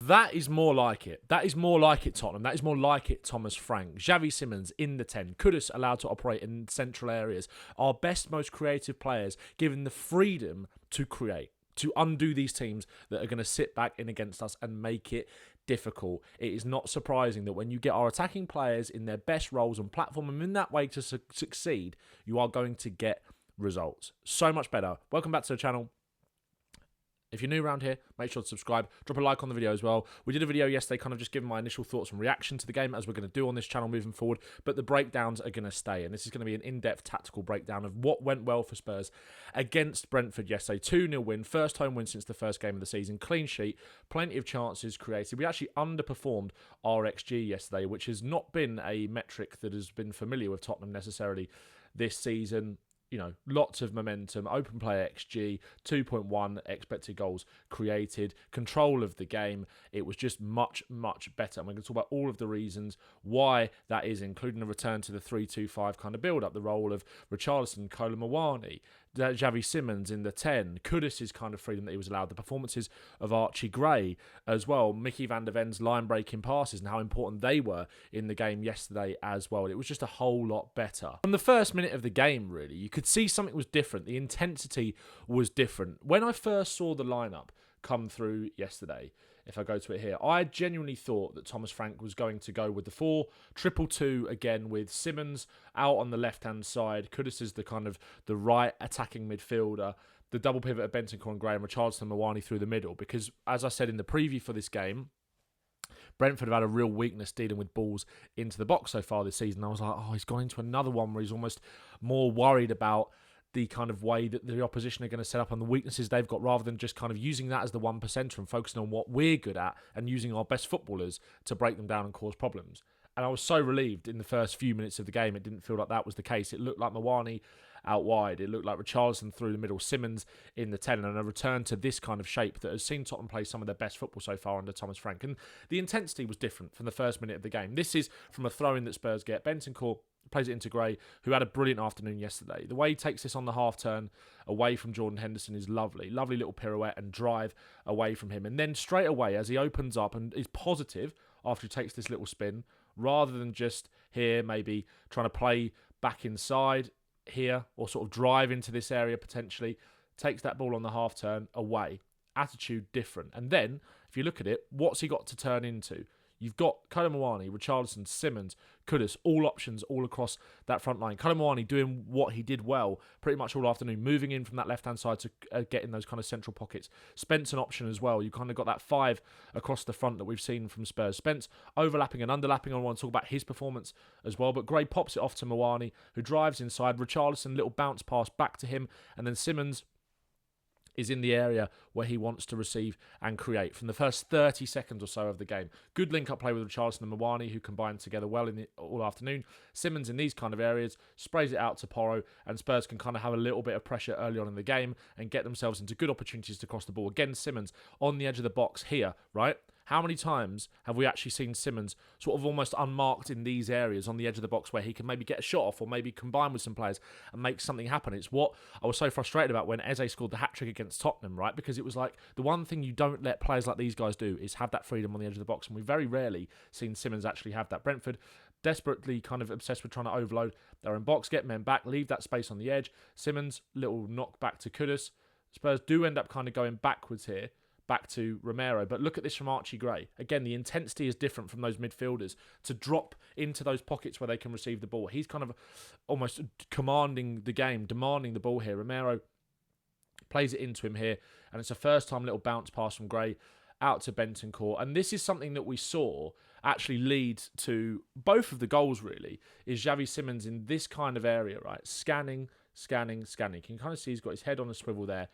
That is more like it. That is more like it, Tottenham. That is more like it, Thomas Frank. Xavi Simons in the 10. Kudus allowed to operate in central areas. Our best, most creative players given the freedom to create, to undo these teams that are going to sit back in against us and make it difficult. It is not surprising that when you get our attacking players in their best roles and platform them in that way to succeed, you are going to get results. So much better. Welcome back to the channel. If you're new around here, make sure to subscribe. Drop a like on the video as well. We did a video yesterday kind of just giving my initial thoughts and reaction to the game, as we're going to do on this channel moving forward. But the breakdowns are going to stay. And this is going to be an in-depth tactical breakdown of what went well for Spurs against Brentford yesterday. 2-0 win. First home win since the first game of the season. Clean sheet. Plenty of chances created. We actually underperformed our XG yesterday, which has not been a metric that has been familiar with Tottenham necessarily this season. You know, lots of momentum, open play XG, 2.1 expected goals created, control of the game. It was just much, much better. And we're going to talk about all of the reasons why that is, including a return to the 3-2-5 kind of build-up, the role of Richarlison, Mawani, Xavi Simons in the 10, Kudus' kind of freedom that he was allowed, the performances of Archie Gray as well, Micky van der Ven's line-breaking passes and how important they were in the game yesterday as well. It was just a whole lot better. From the first minute of the game, really, you could see something was different. The intensity was different. When I first saw the lineup come through yesterday, if I go to it here, I genuinely thought that Thomas Frank was going to go with the 4-2-2 again, with Simons out on the left-hand side. Kudus is the kind of the right attacking midfielder. The double pivot of Bentancur and Gray and Richarlison and Mawani through the middle. Because, as I said in the preview for this game, Brentford have had a real weakness dealing with balls into the box so far this season. I was like, oh, he's gone into another one where he's almost more worried about the kind of way that the opposition are going to set up and the weaknesses they've got, rather than just kind of using that as the 1% and focusing on what we're good at and using our best footballers to break them down and cause problems. And I was so relieved in the first few minutes of the game. It didn't feel like that was the case. It looked like Mawani out wide. It looked like Richarlison through the middle, Simons in the 10, and a return to this kind of shape that has seen Tottenham play some of their best football so far under Thomas Frank. And the intensity was different from the first minute of the game. This is from a throw-in that Spurs get. Bentancur plays it into Gray, who had a brilliant afternoon yesterday. The way he takes this on the half-turn away from Jordan Henderson is lovely. Lovely little pirouette and drive away from him. And then straight away, as he opens up and is positive after he takes this little spin, rather than just here maybe trying to play back inside here or sort of drive into this area potentially, takes that ball on the half-turn away. Attitude different. And then, if you look at it, what's he got to turn into? You've got Mawani, Richarlison, Simons, Kudus, all options all across that front line. Mawani doing what he did well pretty much all afternoon, moving in from that left-hand side to get in those kind of central pockets. Spence an option as well. You kind of got that 5 across the front that we've seen from Spurs. Spence overlapping and underlapping. I want to talk about his performance as well. But Gray pops it off to Mawani, who drives inside. Richarlison, little bounce pass back to him. And then Simons is in the area where he wants to receive and create from the first 30 seconds or so of the game. Good link-up play with Richarlison and Mawani, who combined together well in all afternoon. Simons in these kind of areas sprays it out to Porro, and Spurs can kind of have a little bit of pressure early on in the game and get themselves into good opportunities to cross the ball. Again, Simons on the edge of the box here, right? How many times have we actually seen Simons sort of almost unmarked in these areas on the edge of the box where he can maybe get a shot off or maybe combine with some players and make something happen? It's what I was so frustrated about when Eze scored the hat-trick against Tottenham, right? Because it was like the one thing you don't let players like these guys do is have that freedom on the edge of the box, and we've very rarely seen Simons actually have that. Brentford desperately kind of obsessed with trying to overload their own box, get men back, leave that space on the edge. Simons, little knock back to Kudus. Spurs do end up kind of going backwards here, back to Romero. But look at this from Archie Gray. Again, the intensity is different from those midfielders to drop into those pockets where they can receive the ball. He's kind of almost commanding the game, demanding the ball here. Romero plays it into him here, and it's a first-time little bounce pass from Gray out to Bentancur. And this is something that we saw actually lead to both of the goals, really, is Xavi Simons in this kind of area, right? Scanning. You can kind of see he's got his head on a swivel there,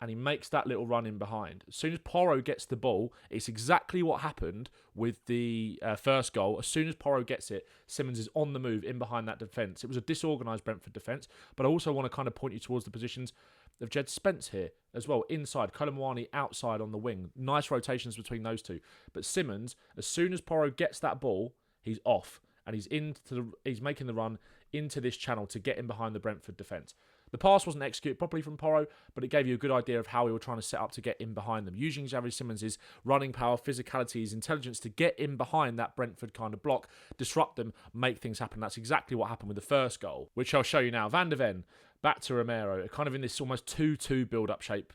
and he makes that little run in behind. As soon as Porro gets the ball, it's exactly what happened with the first goal. As soon as Porro gets it, Simons is on the move in behind that defence. It was a disorganised Brentford defence, but I also want to kind of point you towards the positions of Djed, Spence here as well, inside. Mawani outside on the wing. Nice rotations between those two. But Simons, as soon as Porro gets that ball, he's off, and he's making the run into this channel to get in behind the Brentford defence. The pass wasn't executed properly from Porro, but it gave you a good idea of how we were trying to set up to get in behind them. Using Xavi Simons' running power, physicality, his intelligence to get in behind that Brentford kind of block, disrupt them, make things happen. That's exactly what happened with the first goal, which I'll show you now. Van de Ven, back to Romero, kind of in this almost 2-2 build-up shape,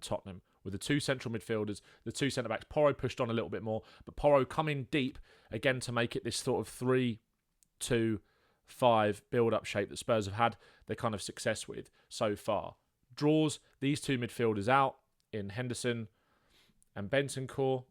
Tottenham, with the two central midfielders, the two centre-backs. Porro pushed on a little bit more, but Porro coming deep, again, to make it this sort of 3-2-5 build-up shape that Spurs have had their kind of success with so far. Draws these two midfielders out in Henderson and Bentancur.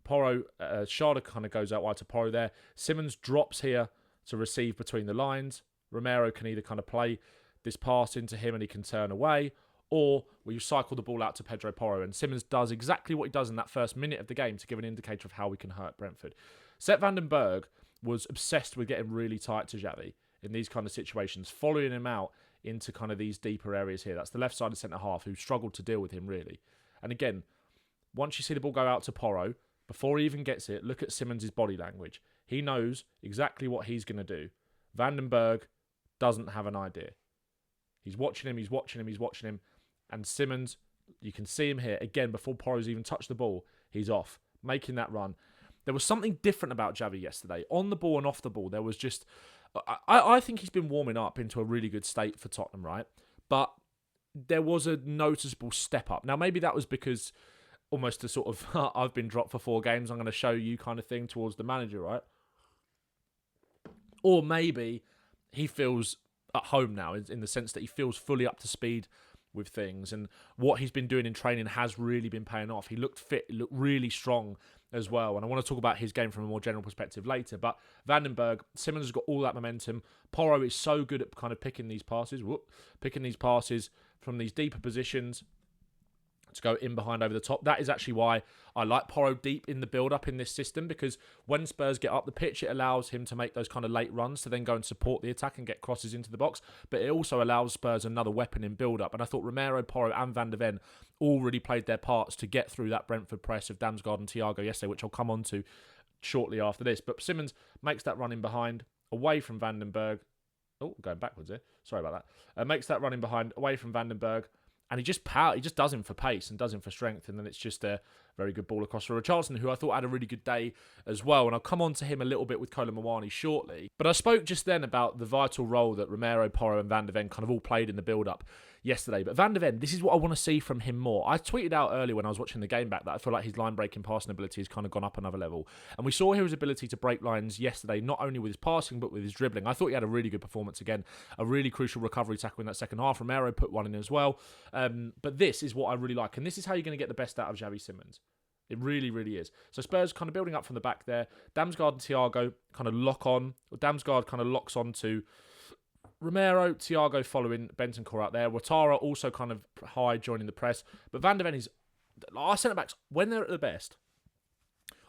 Porro, Schade kind of goes out wide to Porro there. Simons drops here to receive between the lines. Romero can either kind of play this pass into him and he can turn away, or we cycle the ball out to Pedro Porro, and Simons does exactly what he does in that first minute of the game to give an indicator of how we can hurt Brentford. Sepp van den Berg was obsessed with getting really tight to Xavi in these kind of situations, following him out into kind of these deeper areas here. That's the left side of centre-half who struggled to deal with him, really. And again, once you see the ball go out to Porro, before he even gets it, look at Simons' body language. He knows exactly what he's going to do. Van den Berg doesn't have an idea. He's watching him, and Simons, you can see him here, again, before Porro's even touched the ball, he's off, making that run. There was something different about Xavi yesterday. On the ball and off the ball, there was just... I think he's been warming up into a really good state for Tottenham, right? But there was a noticeable step up. Now, maybe that was because almost a sort of, I've been dropped for 4 games, I'm going to show you kind of thing towards the manager, right? Or maybe he feels at home now in the sense that he feels fully up to speed with things, and what he's been doing in training has really been paying off. He looked fit, he looked really strong as well, and I want to talk about his game from a more general perspective later. But Van den Berg, Simons has got all that momentum. Porro is so good at kind of picking these passes from these deeper positions to go in behind over the top. That is actually why I like Porro deep in the build-up in this system, because when Spurs get up the pitch, it allows him to make those kind of late runs to then go and support the attack and get crosses into the box. But it also allows Spurs another weapon in build-up. And I thought Romero, Porro and Van de Ven all really played their parts to get through that Brentford press of Damsgaard and Thiago yesterday, which I'll come on to shortly after this. But Simons makes that run in behind, away from Van den Berg. Oh, going backwards here. Sorry about that. Makes that run in behind, away from Van den Berg. And he just does him for pace and does him for strength. And then it's just a very good ball across for Richarlison, who I thought had a really good day as well. And I'll come on to him a little bit with Kolo Muani shortly. But I spoke just then about the vital role that Romero, Porro and Van de Ven kind of all played in the build-up yesterday. But Van de Ven, this is what I want to see from him more. I tweeted out earlier when I was watching the game back that I feel like his line-breaking passing ability has kind of gone up another level. And we saw his ability to break lines yesterday, not only with his passing, but with his dribbling. I thought he had a really good performance again. A really crucial recovery tackle in that second half. Romero put one in as well. But this is what I really like. And this is how you're going to get the best out of Xavi Simons. It really, really is. So Spurs kind of building up from the back there. Damsgaard and Thiago kind of lock on. Damsgaard kind of locks on to Romero. Thiago following Bentancur out there. Ouattara also kind of high, joining the press. But Van de Ven is... Our centre-backs, when they're at their best,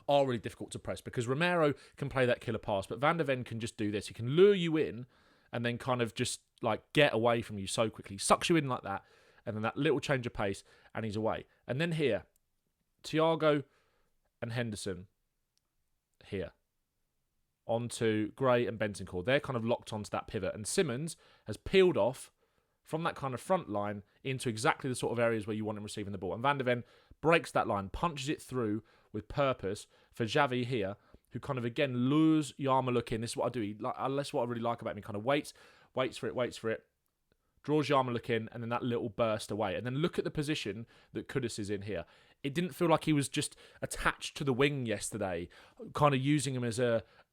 are really difficult to press, because Romero can play that killer pass, but Van de Ven can just do this. He can lure you in and then kind of just like get away from you so quickly. Sucks you in like that. And then that little change of pace, and he's away. And then here, Thiago and Henderson here. Onto Gray and Bentancur. They're kind of locked onto that pivot. And Simons has peeled off from that kind of front line into exactly the sort of areas where you want him receiving the ball. And Van de Ven breaks that line, punches it through with purpose for Xavi here, who kind of, again, lures Yarmouk in. This is what I do. That's what I really like about him. He kind of waits for it. Draws Yarmouk in, and then that little burst away. And then look at the position that Kudus is in here. It didn't feel like he was just attached to the wing yesterday, kind of using him as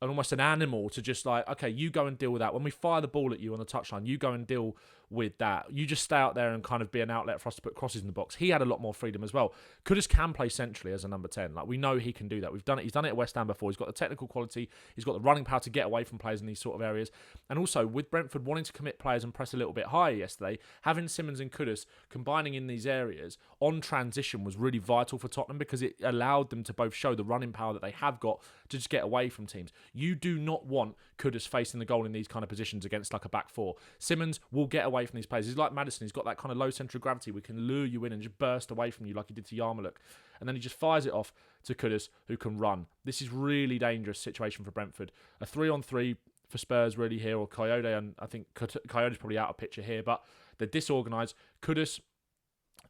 almost an animal to just like, okay, you go and deal with that. When we fire the ball at you on the touchline, you go and deal with that. You just stay out there and kind of be an outlet for us to put crosses in the box. He had a lot more freedom as well. Kudus can play centrally as a number 10. Like, we know he can do that. We've done it. He's done it at West Ham before. He's got the technical quality. He's got the running power to get away from players in these sort of areas. And also, with Brentford wanting to commit players and press a little bit higher yesterday, having Simons and Kudus combining in these areas on transition was really vital for Tottenham, because it allowed them to both show the running power that they have got to just get away from teams. You do not want Kudus facing the goal in these kind of positions against like a back four. Simons will get away from these players. He's like Maddison. He's got that kind of low centre of gravity. We can lure you in and just burst away from you like he did to Yarmouk. And then he just fires it off to Kudus, who can run. This is really dangerous situation for Brentford. A 3-on-3 for Spurs really here, or Coyote, and I think Coyote's probably out of picture here, but they're disorganised. Kudus,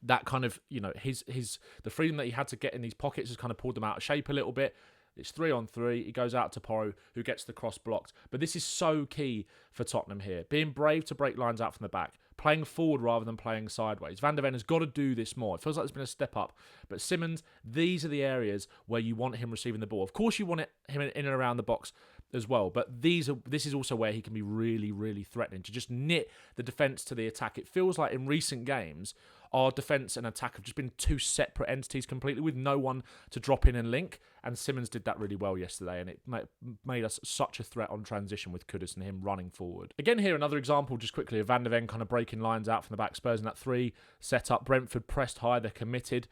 that kind of, the freedom that he had to get in these pockets has kind of pulled them out of shape a little bit. It's 3-on-3. He goes out to Porro, who gets the cross blocked. But this is so key for Tottenham here. Being brave to break lines out from the back. Playing forward rather than playing sideways. Van der Ven has got to do this more. It feels like there's been a step up. But Simons, these are the areas where you want him receiving the ball. Of course, you want him in and around the box as well. But this is also where he can be really, really threatening. To just knit the defence to the attack. It feels like in recent games, our defence and attack have just been two separate entities completely, with no one to drop in and link. And Simons did that really well yesterday, and it made us such a threat on transition with Kudus and him running forward. Again here, another example, just quickly, of Van der Ven kind of breaking lines out from the back. Spurs in that 3 set up. Brentford pressed high, they're committed.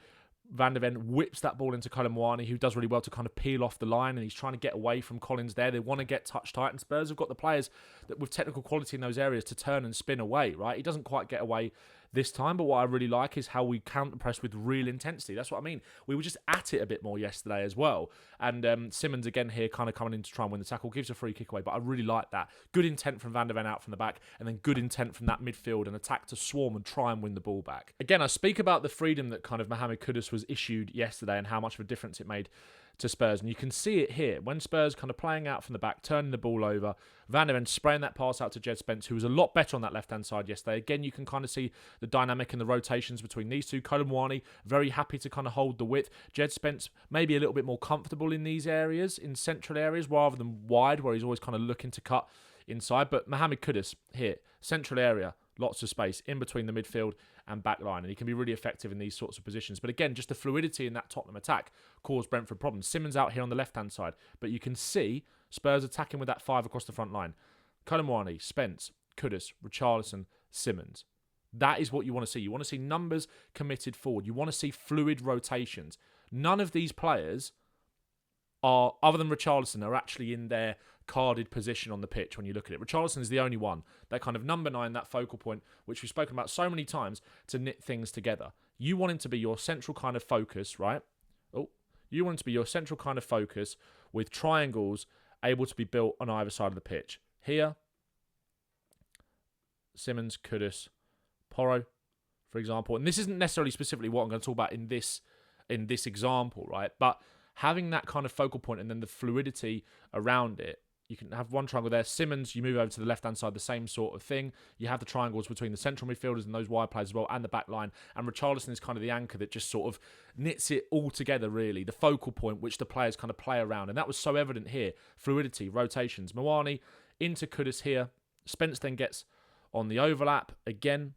Van der Ven whips that ball into Colomwani, who does really well to kind of peel off the line, and he's trying to get away from Collins there. They want to get touch tight, and Spurs have got the players that with technical quality in those areas to turn and spin away, right? He doesn't quite get away this time, but what I really like is how we counter-press with real intensity. That's what I mean. We were just at it a bit more yesterday as well. And Simons, again here, kind of coming in to try and win the tackle, gives a free kick away, but I really like that. Good intent from Van der Ven out from the back, and then good intent from that midfield and attack to swarm and try and win the ball back. Again, I speak about the freedom that kind of Mohammed Kudus was issued yesterday and how much of a difference it made to Spurs. And you can see it here. When Spurs kind of playing out from the back, turning the ball over, Van der Ven spraying that pass out to Djed Spence, who was a lot better on that left-hand side yesterday. Again, you can kind of see the dynamic and the rotations between these two. Colomwani, very happy to kind of hold the width. Djed Spence, maybe a little bit more comfortable in these areas, in central areas, rather than wide, where he's always kind of looking to cut inside. But Mohammed Kudus here, central area, lots of space in between the midfield and back line, and he can be really effective in these sorts of positions. But again, just the fluidity in that Tottenham attack caused Brentford problems. Simons out here on the left-hand side, but you can see Spurs attacking with that 5 across the front line. Colomwani, Spence, Kudus, Richarlison, Simons. That is what you want to see. You want to see numbers committed forward. You want to see fluid rotations. None of these players are, other than Richarlison, are actually in their carded position on the pitch when you look at it. Richarlison is the only one, that kind of number 9, that focal point, which we've spoken about so many times, to knit things together. You want him to be your central kind of focus, right? You want him to be your central kind of focus with triangles able to be built on either side of the pitch. Here, Simons, Kudus, Porro, for example. And this isn't necessarily specifically what I'm going to talk about in this example, right? But having that kind of focal point and then the fluidity around it, you can have one triangle there. Simons, you move over to the left-hand side, the same sort of thing. You have the triangles between the central midfielders and those wide players as well, and the back line. And Richarlison is kind of the anchor that just sort of knits it all together, really. The focal point which the players kind of play around. And that was so evident here. Fluidity, rotations. Moani into Kudus here. Spence then gets on the overlap. Again,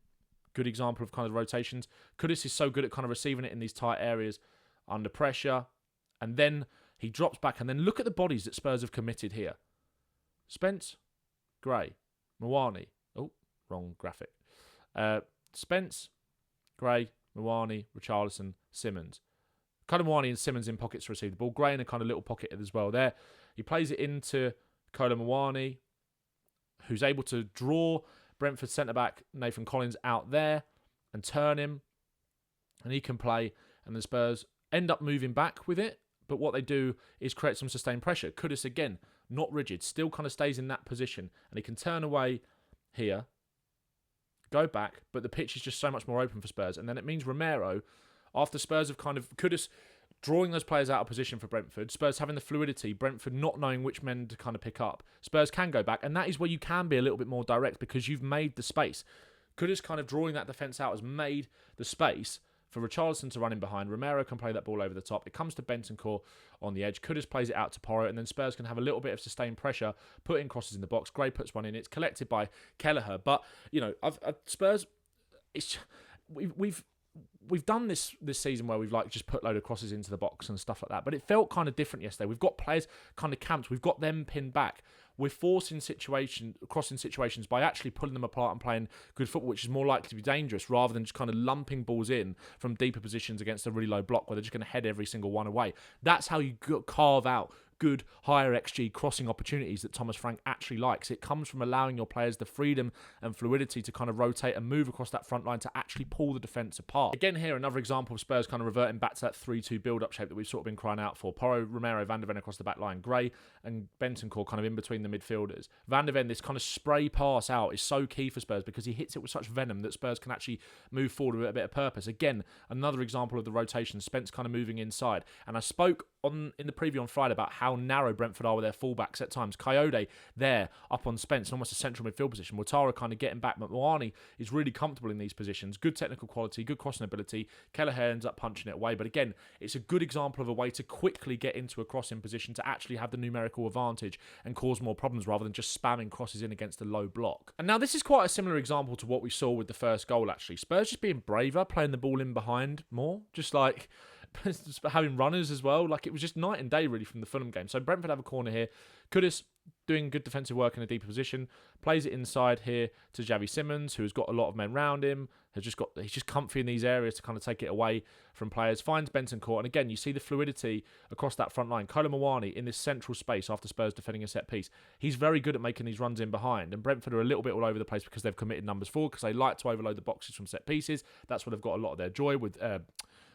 good example of kind of rotations. Kudus is so good at kind of receiving it in these tight areas under pressure. And then he drops back. And then look at the bodies that Spurs have committed here. Spence, Gray, Moani. Oh, wrong graphic. Spence, Gray, Moani, Richarlison, Simons. Kind of Moani and Simons in pockets to receive the ball. Gray in a kind of little pocket as well there. He plays it into Colomwani, who's able to draw Brentford centre-back Nathan Collins out there and turn him. And he can play. And the Spurs end up moving back with it. But what they do is create some sustained pressure. Kudus, again, not rigid, still kind of stays in that position. And he can turn away here, go back, but the pitch is just so much more open for Spurs. And then it means Romero, after Spurs have kind of, Kudus drawing those players out of position for Brentford, Spurs having the fluidity, Brentford not knowing which men to kind of pick up. Spurs can go back, and that is where you can be a little bit more direct because you've made the space. Kudus kind of drawing that defence out has made the space for Richarlison to run in behind. Romero can play that ball over the top. It comes to Bentancur on the edge. Kudus plays it out to Porro, and then Spurs can have a little bit of sustained pressure, putting crosses in the box. Gray puts one in. It's collected by Kelleher. But, you know, Spurs, we've done this season where we've like just put a load of crosses into the box and stuff like that. But it felt kind of different yesterday. We've got players kind of camped. We've got them pinned back. We're forcing crossing situations by actually pulling them apart and playing good football, which is more likely to be dangerous rather than just kind of lumping balls in from deeper positions against a really low block where they're just going to head every single one away. That's how you carve out good, higher XG crossing opportunities that Thomas Frank actually likes. It comes from allowing your players the freedom and fluidity to kind of rotate and move across that front line to actually pull the defence apart. Again here, another example of Spurs kind of reverting back to that 3-2 build-up shape that we've sort of been crying out for. Porro, Romero, Van de Ven across the back line, Gray and Bentancur kind of in between the midfielders. Van de Ven, this kind of spray pass out is so key for Spurs because he hits it with such venom that Spurs can actually move forward with a bit of purpose. Again, another example of the rotation, Spence kind of moving inside. And I spoke in the preview on Friday about how narrow Brentford are with their fullbacks at times. Coyote there up on Spence in almost a central midfield position. Ouattara kind of getting back, but Moani is really comfortable in these positions. Good technical quality, good crossing ability. Kelleher ends up punching it away. But again, it's a good example of a way to quickly get into a crossing position to actually have the numerical advantage and cause more problems rather than just spamming crosses in against a low block. And now this is quite a similar example to what we saw with the first goal actually. Spurs just being braver, playing the ball in behind more, just like having runners as well. Like, it was just night and day really from the Fulham game. So Brentford have a corner here. Kudus doing good defensive work in a deeper position, plays it inside here to Xavi Simons, who has got a lot of men around him, he's just comfy in these areas to kind of take it away from players, finds Bentancur, and again you see the fluidity across that front line. Kolo Muani in this central space after Spurs defending a set piece. He's very good at making these runs in behind, and Brentford are a little bit all over the place because they've committed numbers forward, because they like to overload the boxes from set pieces. That's where they've got a lot of their joy with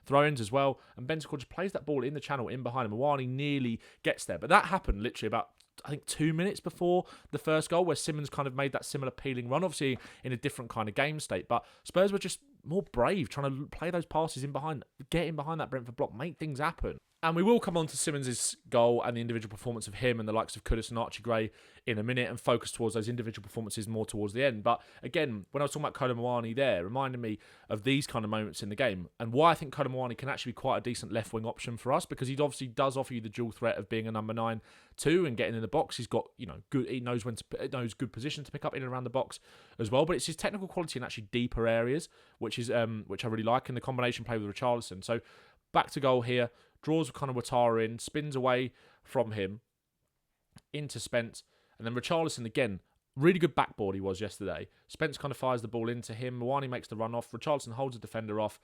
throw-ins as well, and Bentancur just plays that ball in the channel in behind him. Muani nearly gets there, but that happened literally about, I think, 2 minutes before the first goal, where Simons kind of made that similar peeling run, obviously in a different kind of game state, but Spurs were just more brave, trying to play those passes in behind, get in behind that Brentford block, make things happen. And we will come on to Simons' goal and the individual performance of him and the likes of Kudus and Archie Gray in a minute and focus towards those individual performances more towards the end. But again, when I was talking about Kolo Muani there, reminded me of these kind of moments in the game and why I think Kolo Muani can actually be quite a decent left-wing option for us, because he obviously does offer you the dual threat of being a number 9 too and getting in the box. He's got, good. He knows knows good position to pick up in and around the box as well. But it's his technical quality in actually deeper areas, which I really like, and the combination play with Richarlison. So back to goal here. Draws kind of Ouattara in, spins away from him into Spence, and then Richarlison again. Really good backboard he was yesterday. Spence kind of fires the ball into him. Muani makes the run off. Richarlison holds the defender off,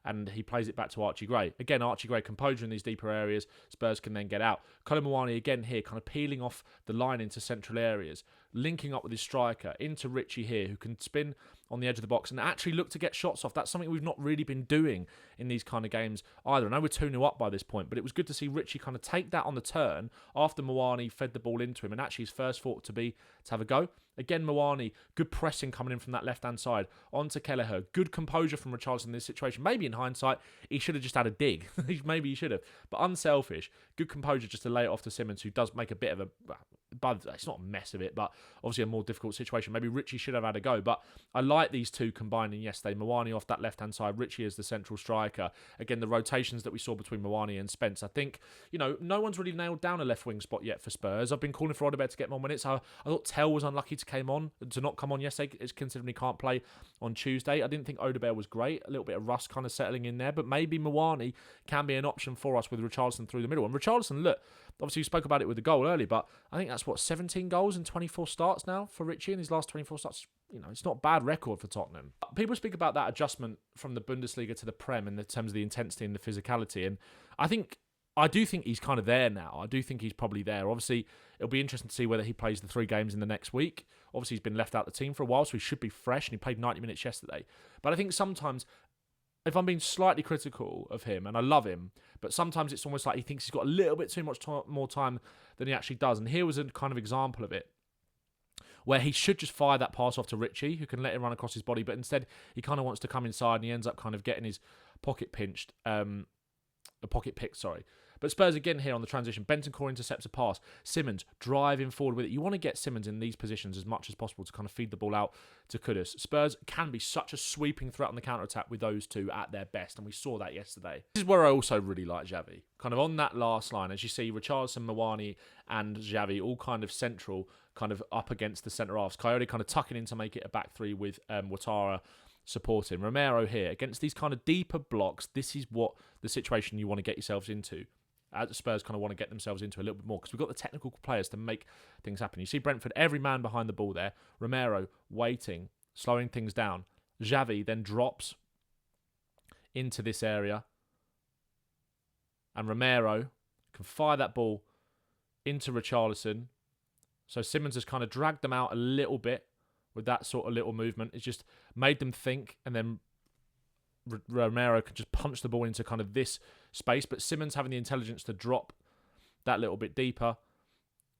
and he plays it back to Archie Gray. Again, Archie Gray composure in these deeper areas. Spurs can then get out. Kolo Muani again here, kind of peeling off the line into central areas, linking up with his striker into Richie here, who can spin on the edge of the box and actually look to get shots off. That's something we've not really been doing in these kind of games either. I know we're 2-0 up by this point, but it was good to see Richie kind of take that on the turn after Muani fed the ball into him, and actually his first thought to have a go. Again, Muani, good pressing coming in from that left-hand side onto Kelleher. Good composure from Richarlison in this situation. Maybe in hindsight, he should have just had a dig. Maybe he should have. But unselfish. Good composure just to lay it off to Simons, who does make a bit of a... It's not a mess of it, but obviously a more difficult situation. Maybe Richie should have had a go. But I like these two combining yesterday. Muani off that left-hand side. Richie as the central striker. Again, the rotations that we saw between Muani and Spence. I think, no one's really nailed down a left-wing spot yet for Spurs. I've been calling for Odegaard to get more minutes. I thought Tell was unlucky to not come on yesterday, considering he can't play on Tuesday. I didn't think Odegaard was great. A little bit of rust kind of settling in there, but maybe Muani can be an option for us with Richarlison through the middle. And Richarlison, look, obviously we spoke about it with the goal earlier, but I think that's 17 goals and 24 starts now for Richie in his last 24 starts. It's not a bad record for Tottenham. People speak about that adjustment from the Bundesliga to the Prem in terms of the intensity and the physicality, and I do think he's kind of there now. I do think he's probably there. Obviously, it'll be interesting to see whether he plays the 3 games in the next week. Obviously, he's been left out of the team for a while, so he should be fresh, and he played 90 minutes yesterday. But I think sometimes, if I'm being slightly critical of him, and I love him, but sometimes it's almost like he thinks he's got a little bit too much more time than he actually does. And here was a kind of example of it, where he should just fire that pass off to Richie, who can let him run across his body, but instead he kind of wants to come inside, and he ends up kind of getting his pocket picked, sorry. But Spurs again here on the transition. Bentancur intercepts a pass. Simons driving forward with it. You want to get Simons in these positions as much as possible to kind of feed the ball out to Kudus. Spurs can be such a sweeping threat on the counter-attack with those two at their best, and we saw that yesterday. This is where I also really like Xavi. Kind of on that last line, as you see, Richarlison, Muani and Xavi all kind of central, kind of up against the centre-halves. Coyote kind of tucking in to make it a back 3 with Ouattara supporting. Romero here against these kind of deeper blocks. This is what the situation you want to get yourselves into. The Spurs kind of want to get themselves into a little bit more, because we've got the technical players to make things happen. You see Brentford, every man behind the ball there. Romero waiting, slowing things down. Xavi then drops into this area, and Romero can fire that ball into Richarlison. So Simons has kind of dragged them out a little bit with that sort of little movement. It's just made them think, and then Romero can just punch the ball into kind of this space. But Simons having the intelligence to drop that little bit deeper.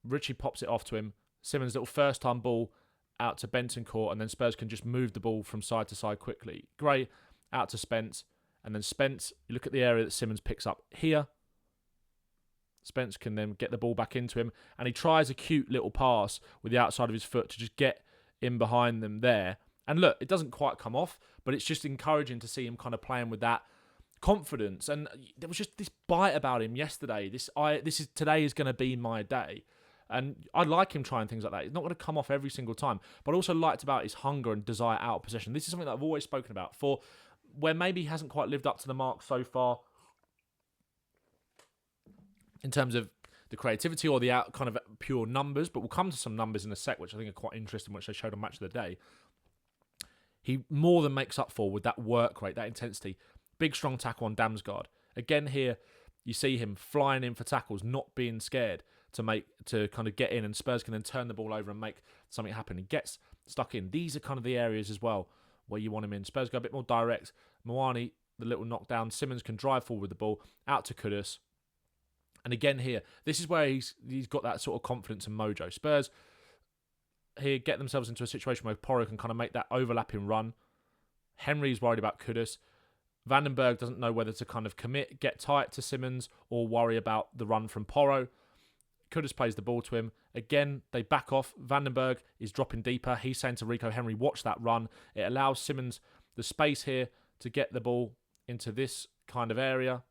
Richie pops it off to him. Simons' little first-time ball out to Bentancur, and then Spurs can just move the ball from side to side quickly. Gray out to Spence, and then Spence, you look at the area that Simons picks up here. Spence can then get the ball back into him, and he tries a cute little pass with the outside of his foot to just get in behind them there. And look, it doesn't quite come off, but it's just encouraging to see him kind of playing with that confidence. And there was just this bite about him yesterday. Today is going to be my day. And I like him trying things like that. It's not going to come off every single time. But I also liked about his hunger and desire out of possession. This is something that I've always spoken about. For where maybe he hasn't quite lived up to the mark so far in terms of the creativity or the kind of pure numbers. But we'll come to some numbers in a sec, which I think are quite interesting, which they showed on Match of the Day. He more than makes up for with that work rate, that intensity. Big, strong tackle on Damsgaard. Again here, you see him flying in for tackles, not being scared to kind of get in, and Spurs can then turn the ball over and make something happen. He gets stuck in. These are kind of the areas as well where you want him in. Spurs go a bit more direct. Moani, the little knockdown. Simons can drive forward with the ball, out to Kudus. And again here, this is where he's got that sort of confidence and mojo. Spurs here get themselves into a situation where Porro can kind of make that overlapping run. Henry's worried about Kudus. Vandenberg doesn't know whether to kind of commit, get tight to Simons, or worry about the run from Porro. Kudus plays the ball to him. Again, they back off. Vandenberg is dropping deeper. He's saying to Rico Henry, watch that run. It allows Simons the space here to get the ball into this kind of area.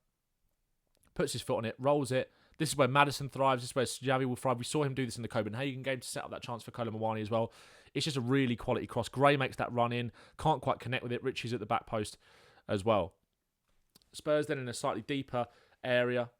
Puts his foot on it, rolls it. This is where Maddison thrives. This is where Xavi will thrive. We saw him do this in the Copenhagen game to set up that chance for Kolo Muani as well. It's just a really quality cross. Gray makes that run in. Can't quite connect with it. Richie's at the back post as well. Spurs then in a slightly deeper area.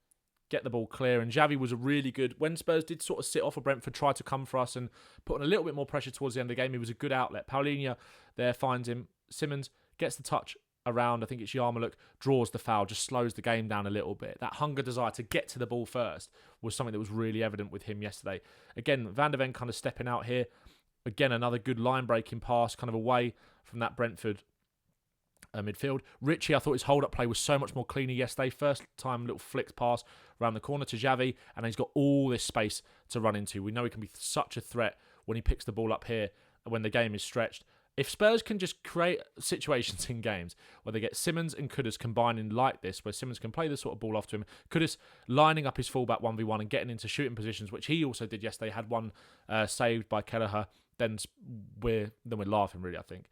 Get the ball clear. And Xavi was a really good... When Spurs did sort of sit off of Brentford, tried to come for us and put on a little bit more pressure towards the end of the game, he was a good outlet. Paulinho there finds him. Simons gets the touch around, I think it's Yarmouk, draws the foul, just slows the game down a little bit. That hunger, desire to get to the ball first was something that was really evident with him yesterday. Again, Van der Ven kind of stepping out here. Again, another good line-breaking pass, kind of away from that Brentford midfield. Richie, I thought his hold-up play was so much more cleaner yesterday. First time, little flicked pass around the corner to Xavi, and he's got all this space to run into. We know he can be such a threat when he picks the ball up here, when the game is stretched. If Spurs can just create situations in games where they get Simons and Kudus combining like this, where Simons can play the sort of ball off to him, Kudus lining up his fullback 1v1 and getting into shooting positions, which he also did yesterday, had one saved by Kelleher, then we're laughing, really, I think.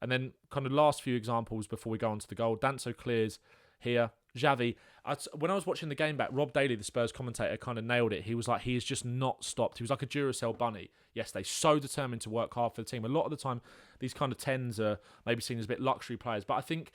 And then kind of last few examples before we go on to the goal. Danso clears here. Xavi, when I was watching the game back, Rob Daly, the Spurs commentator, kind of nailed it. He was like, he has just not stopped. He was like a Duracell bunny yesterday, so determined to work hard for the team. A lot of the time, these kind of 10s are maybe seen as a bit luxury players, but I think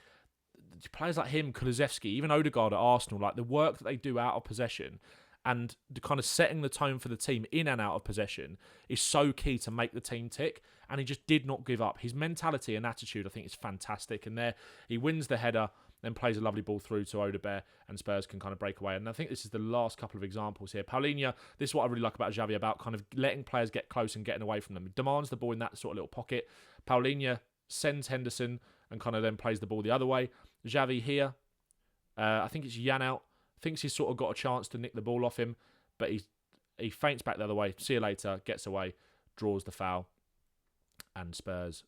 players like him, Kulusevski, even Odegaard at Arsenal, like the work that they do out of possession and the kind of setting the tone for the team in and out of possession is so key to make the team tick. And he just did not give up. His mentality and attitude, I think, is fantastic. And there, he wins the header, then plays a lovely ball through to Odegaard, and Spurs can kind of break away. And I think this is the last couple of examples here. Paulinho, this is what I really like about Xavi, about kind of letting players get close and getting away from them. He demands the ball in that sort of little pocket. Paulinho sends Henderson and kind of then plays the ball the other way. Xavi here, I think it's Janelt, thinks he's sort of got a chance to nick the ball off him, but he feints back the other way. See you later, gets away, draws the foul. And Spurs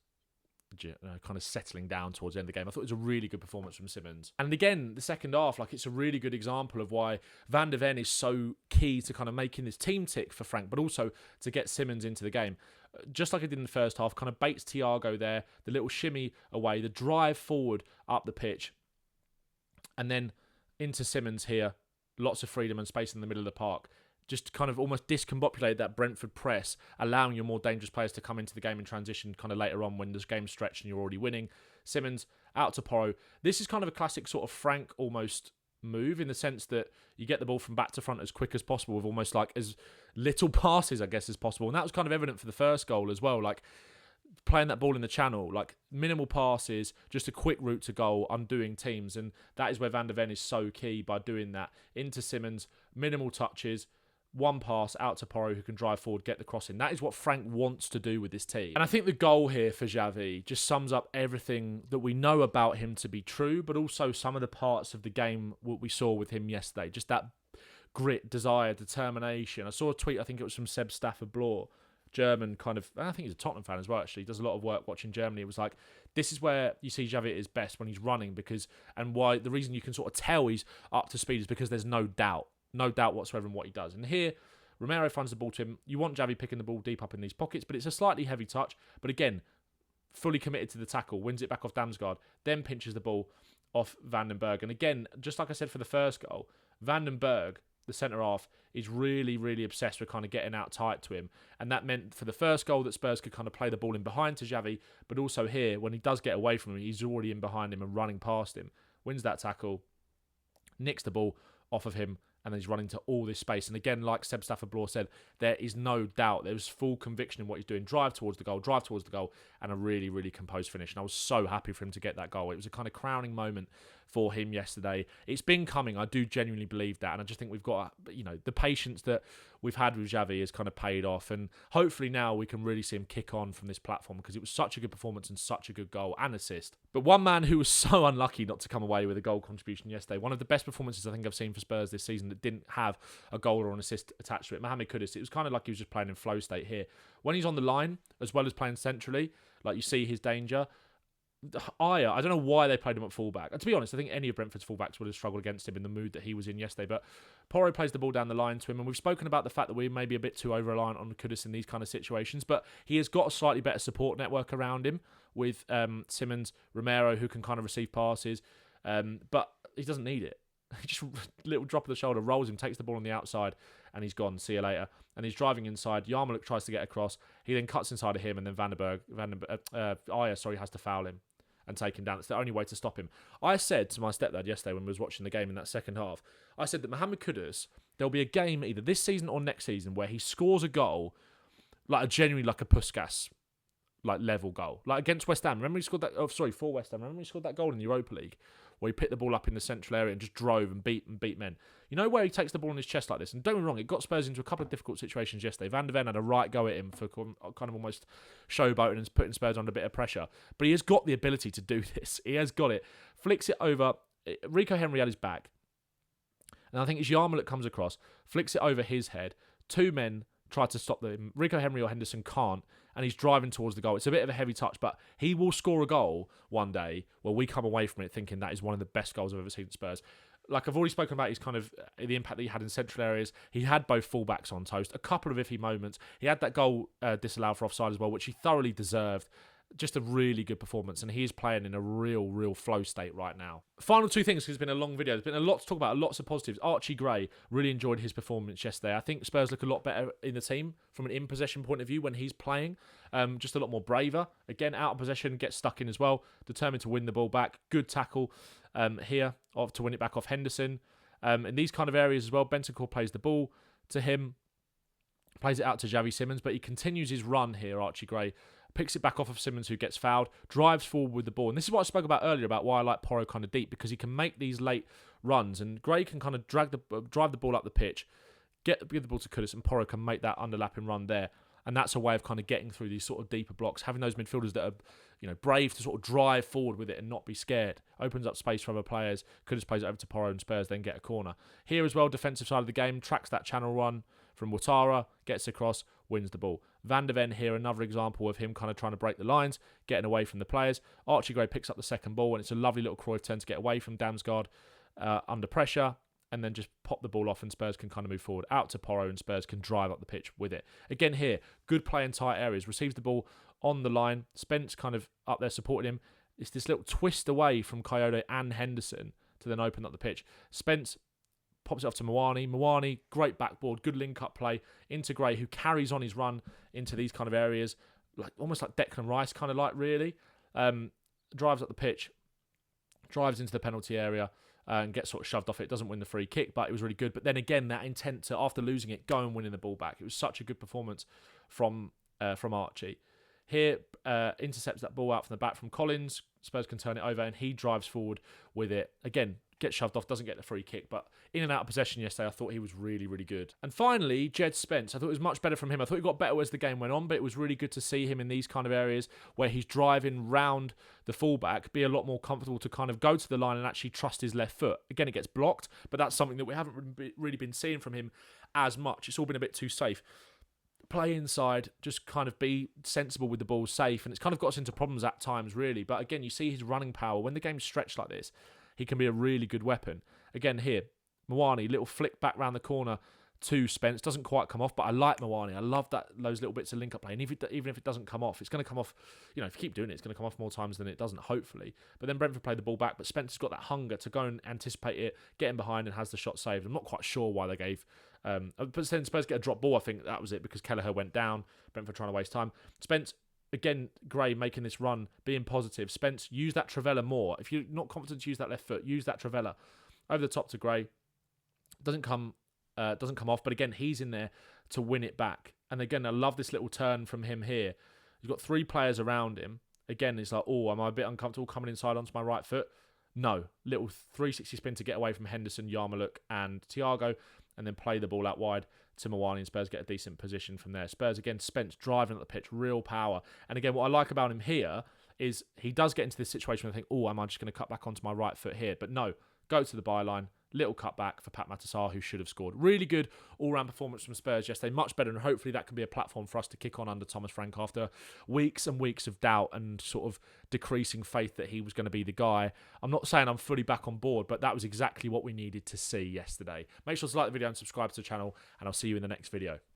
kind of settling down towards the end of the game. I thought it was a really good performance from Simons. And again, the second half, like, it's a really good example of why Van der Ven is so key to kind of making this team tick for Frank, but also to get Simons into the game. Just like I did in the first half, kind of baits Thiago there, the little shimmy away, the drive forward up the pitch, and then into Simons here. Lots of freedom and space in the middle of the park. Just kind of almost discombobulated that Brentford press, allowing your more dangerous players to come into the game in transition kind of later on when this game's stretched and you're already winning. Simons out to Porro. This is kind of a classic sort of Frank almost move in the sense that you get the ball from back to front as quick as possible with almost like as little passes, I guess, as possible. And that was kind of evident for the first goal as well. Like playing that ball in the channel, like minimal passes, just a quick route to goal, undoing teams. And that is where Van der Ven is so key by doing that. Into Simons, minimal touches, one pass out to Porro, who can drive forward, get the cross in. That is what Frank wants to do with this team. And I think the goal here for Xavi just sums up everything that we know about him to be true, but also some of the parts of the game what we saw with him yesterday. Just that grit, desire, determination. I saw a tweet, I think it was from Seb Stafford-Bloor, German kind of, I think he's a Tottenham fan as well, actually. He does a lot of work watching Germany. It was like, this is where you see Xavi at his best, when he's running, and why the reason you can sort of tell he's up to speed is because there's no doubt whatsoever in what he does. And here, Romero finds the ball to him. You want Xavi picking the ball deep up in these pockets, but it's a slightly heavy touch. But again, fully committed to the tackle, wins it back off Damsgaard, then pinches the ball off Vandenberg. And again, just like I said for the first goal, Vandenberg, the centre-half, is really, really obsessed with kind of getting out tight to him. And that meant for the first goal that Spurs could kind of play the ball in behind to Xavi, but also here, when he does get away from him, he's already in behind him and running past him. Wins that tackle, nicks the ball off of him, and then he's running to all this space. And again, like Seb Stafford-Bloor said, there is no doubt. There was full conviction in what he's doing. Drive towards the goal, and a really, really composed finish. And I was so happy for him to get that goal. It was a kind of crowning moment for him yesterday. It's been coming. I do genuinely believe that. And I just think we've got, the patience that we've had with Xavi has kind of paid off. And hopefully now we can really see him kick on from this platform, because it was such a good performance and such a good goal and assist. But one man who was so unlucky not to come away with a goal contribution yesterday, one of the best performances I think I've seen for Spurs this season that didn't have a goal or an assist attached to it, Mohammed Kudus. It was kind of like he was just playing in flow state here. When he's on the line, as well as playing centrally, like you see his danger. I don't know why they played him at fullback. To be honest, I think any of Brentford's fullbacks would have struggled against him in the mood that he was in yesterday. But Porro plays the ball down the line to him, and we've spoken about the fact that we may be a bit too over-reliant on Kudus in these kind of situations, but he has got a slightly better support network around him with Simons, Romero, who can kind of receive passes, but he doesn't need it. He just, little drop of the shoulder, rolls him, takes the ball on the outside, and he's gone. See you later. And he's driving inside. Yarmouk tries to get across. He then cuts inside of him, and then has to foul him and take him down. It's the only way to stop him. I said to my stepdad yesterday when we was watching the game in that second half, I said that Mohammed Kudus, there'll be a game either this season or next season where he scores a goal, genuinely like a Puskas level goal. Like against West Ham. Remember he scored that, for West Ham. Remember he scored that goal in the Europa League where he picked the ball up in the central area and just drove and beat men. You know where he takes the ball in his chest like this? And don't get me wrong, it got Spurs into a couple of difficult situations yesterday. Van de Ven had a right go at him for kind of almost showboating and putting Spurs under a bit of pressure. But he has got the ability to do this. He has got it. Flicks it over. Rico Henry had his back. And I think it's Yarmouk that comes across, flicks it over his head. Two men try to stop them. Rico Henry or Henderson can't, and he's driving towards the goal. It's a bit of a heavy touch, but he will score a goal one day where we come away from it thinking that is one of the best goals I've ever seen at Spurs. Like I've already spoken about his kind of the impact that he had in central areas. He had both fullbacks on toast, a couple of iffy moments. He had that goal disallowed for offside as well, which he thoroughly deserved. Just a really good performance, and he is playing in a real flow state right now. Final two things, because it's been a long video. There's been a lot to talk about, lots of positives. Archie Gray, really enjoyed his performance yesterday. I think Spurs look a lot better in the team from an in-possession point of view when he's playing. Just a lot more braver. Again, out of possession, gets stuck in as well. Determined to win the ball back. Good tackle here to win it back off Henderson. In these kind of areas as well, Bentancur plays the ball to him. Plays it out to Xavi Simons, but he continues his run here, Archie Gray. Picks it back off of Simons, who gets fouled, drives forward with the ball. And this is what I spoke about earlier about why I like Porro kind of deep, because he can make these late runs, and Gray can kind of drive the ball up the pitch, give the ball to Kudus, and Porro can make that underlapping run there. And that's a way of kind of getting through these sort of deeper blocks, having those midfielders that are, brave to sort of drive forward with it and not be scared. Opens up space for other players. Kudus plays it over to Porro, and Spurs then get a corner. Here as well, defensive side of the game, tracks that channel run from Ouattara, gets across, wins the ball. Van de Ven here, another example of him kind of trying to break the lines, getting away from the players. Archie Gray picks up the second ball, and it's a lovely little Cruyff turn to get away from Damsgaard under pressure, and then just pop the ball off, and Spurs can kind of move forward out to Porro, and Spurs can drive up the pitch with it. Again here, good play in tight areas. Receives the ball on the line. Spence kind of up there supporting him. It's this little twist away from Coyote and Henderson to then open up the pitch. Spence pops it off to Mwani. Mwani, great backboard, good link-up play into Gray, who carries on his run into these kind of areas, almost like Declan Rice, kind of like, really. Drives up the pitch, drives into the penalty area, and gets sort of shoved off it. Doesn't win the free kick, but it was really good. But then again, that intent to, after losing it, go and winning the ball back. It was such a good performance from Archie. Here, intercepts that ball out from the back from Collins. Spurs can turn it over, and he drives forward with it. Again, gets shoved off, doesn't get the free kick. But in and out of possession yesterday, I thought he was really, really good. And finally, Djed Spence. I thought it was much better from him. I thought he got better as the game went on, but it was really good to see him in these kind of areas where he's driving round the fullback, be a lot more comfortable to kind of go to the line and actually trust his left foot. Again, it gets blocked, but that's something that we haven't really been seeing from him as much. It's all been a bit too safe. Play inside, just kind of be sensible with the ball, safe, and it's kind of got us into problems at times, really. But again, you see his running power. When the game's stretched like this, he can be a really good weapon. Again, here, Moani, little flick back round the corner to Spence. Doesn't quite come off, but I like Moani. I love those little bits of link-up play. And even if it doesn't come off, it's going to come off, if you keep doing it, it's going to come off more times than it doesn't, hopefully. But then Brentford play the ball back, but Spence has got that hunger to go and anticipate it, get in behind and has the shot saved. I'm not quite sure why they gave... but then Spurs get a drop ball. I think that was it because Kelleher went down. Brentford trying to waste time. Spence, again, Gray making this run, being positive. Spence, use that Trevella more. If you're not confident to use that left foot, use that Trevella. Over the top to Gray. Doesn't come off, but again, he's in there to win it back. And again, I love this little turn from him here. He's got 3 players around him. Again, it's like, oh, am I a bit uncomfortable coming inside onto my right foot? No. Little 360 spin to get away from Henderson, Yarmouk and Thiago, and then play the ball out wide to Moani, and Spurs get a decent position from there. Spurs, again, Spence driving at the pitch, real power. And again, what I like about him here is he does get into this situation where I think, oh, am I just going to cut back onto my right foot here? But no, go to the byline, little cutback for Pat Matasar, who should have scored. Really good all-round performance from Spurs yesterday, much better, and hopefully that can be a platform for us to kick on under Thomas Frank after weeks and weeks of doubt and sort of decreasing faith that he was going to be the guy. I'm not saying I'm fully back on board, but that was exactly what we needed to see yesterday. Make sure to like the video and subscribe to the channel, and I'll see you in the next video.